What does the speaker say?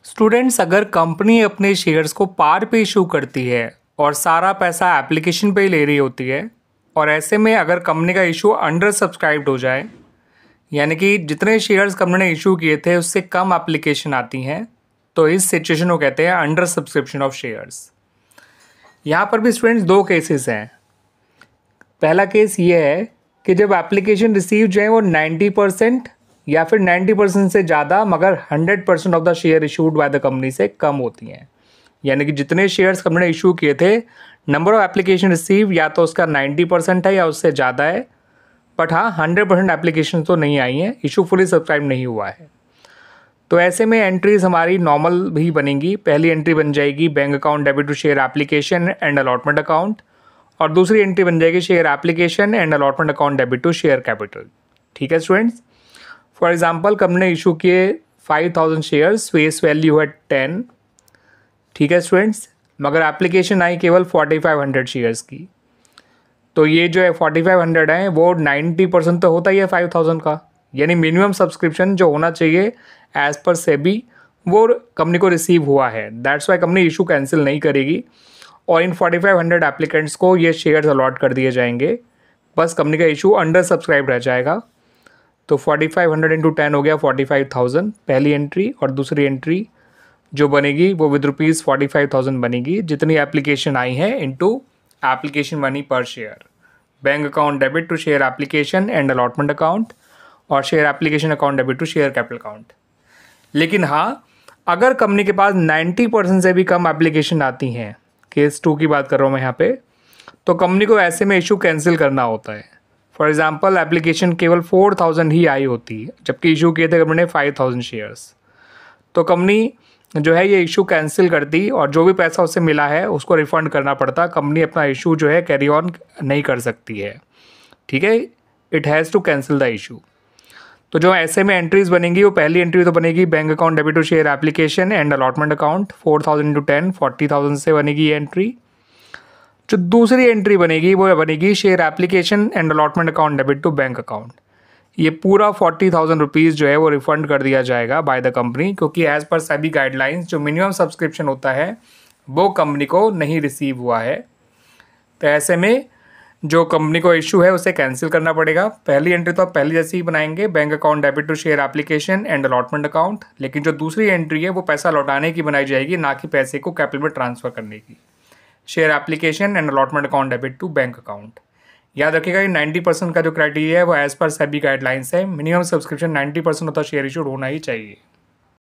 Students, अगर company अपने shares को पार पे इशू करती है और सारा पैसा एप्लीकेशन पे ही ले रही होती है और ऐसे में अगर कंपनी का इशू अंडर सब्सक्राइब्ड हो जाए, यानी कि जितने शेयर्स कंपनी ने इशू किए थे उससे कम एप्लीकेशन आती हैं, तो इस सिचुएशन को कहते हैं अंडर सब्सक्रिप्शन ऑफ शेयर्स। यहाँ पर भी स्टूडेंट्स दो केसेस हैं। पहला केस ये है कि जब एप्लीकेशन रिसीव जो है वो 90% या फिर 90% से ज़्यादा मगर 100% of the share issued by the company से कम होती हैं, यानी कि जितने शेयर्स कंपनी ने इशू किए थे, नंबर ऑफ एप्लीकेशन रिसीव या तो उसका 90% है या उससे ज़्यादा है, बट हाँ 100% एप्लीकेशन तो नहीं आई हैं, इशू फुली सब्सक्राइब नहीं हुआ है। तो ऐसे में एंट्रीज हमारी नॉर्मल भी बनेंगी। पहली एंट्री बन जाएगी bank account debit to share application and allotment account, और दूसरी एंट्री बन जाएगी share application and allotment account debit to share capital. ठीक है स्टूडेंट्स, फॉर एग्जांपल कंपनी ने इशू किए 5000 शेयर्स, फेस वैल्यू है 10। ठीक है स्टूडेंट्स, मगर एप्लीकेशन आई केवल 4500 शेयर्स की। तो ये जो है 4500 है वो 90% तो होता ही है 5000 का, यानी मिनिमम सब्सक्रिप्शन जो होना चाहिए एज पर सेबी वो कंपनी को रिसीव हुआ है। That's why company issue cancel नहीं करेगी और इन 4500 एप्लीकेंट्स को ये शेयर्स अलॉट कर दिए जाएंगे। बस कंपनी का इशू अंडर सब्सक्राइब रह जाएगा। तो 4500 इंटू 10 हो गया 45,000 पहली एंट्री, और दूसरी एंट्री जो बनेगी वो विद ₹45,000 बनेगी, जितनी एप्लीकेशन आई है इंटू एप्लीकेशन मनी पर share. Bank account debit to share application and allotment account, और share application account debit to share capital account. लेकिन हाँ, अगर कंपनी के पास 90% से भी कम एप्लीकेशन आती हैं, केस 2 की बात कर रहा हूँ मैं यहाँ पे, तो कंपनी को ऐसे में इशू कैंसिल करना होता है। फॉर एग्जांपल एप्लीकेशन केवल 4000 ही आई होती है, जबकि इशू किए थे कंपनी ने 5000 शेयर्स, तो कंपनी जो है ये इशू कैंसिल करती और जो भी पैसा उससे मिला है उसको रिफ़ंड करना पड़ता। कंपनी अपना इशू जो है कैरी ऑन नहीं कर सकती है। ठीक है, it has to cancel the issue. तो जो ऐसे में एंट्रीज बनेंगी, वो पहली एंट्री तो बनेगी bank account debit to share application and allotment account 4000 into 10, 40,000 से बनेगी ये एंट्री। जो दूसरी एंट्री बनेगी वो बनेगी share application and allotment account debit to bank account. ये पूरा 40,000 रुपीज़ जो है वो रिफंड कर दिया जाएगा बाय द कंपनी, क्योंकि एज़ पर सेबी गाइडलाइंस जो मिनिमम सब्सक्रिप्शन होता है वो कंपनी को नहीं रिसीव हुआ है। तो ऐसे में जो कंपनी को इशू है उसे कैंसिल करना पड़ेगा। पहली एंट्री तो आप पहले जैसे ही बनाएंगे, bank account debit to share application and allotment account, लेकिन जो दूसरी एंट्री है वो पैसा लौटाने की बनाई जाएगी, ना कि पैसे को कैपिटल में ट्रांसफ़र करने की। Share application and allotment account debit to bank account. याद रखिएगा ये 90% का जो क्राइटेरिया है वो एज़ पर सेबी गाइडलाइंस है। मिनिमम सब्सक्रिप्शन 90% होता शेयर इशूड होना ही चाहिए।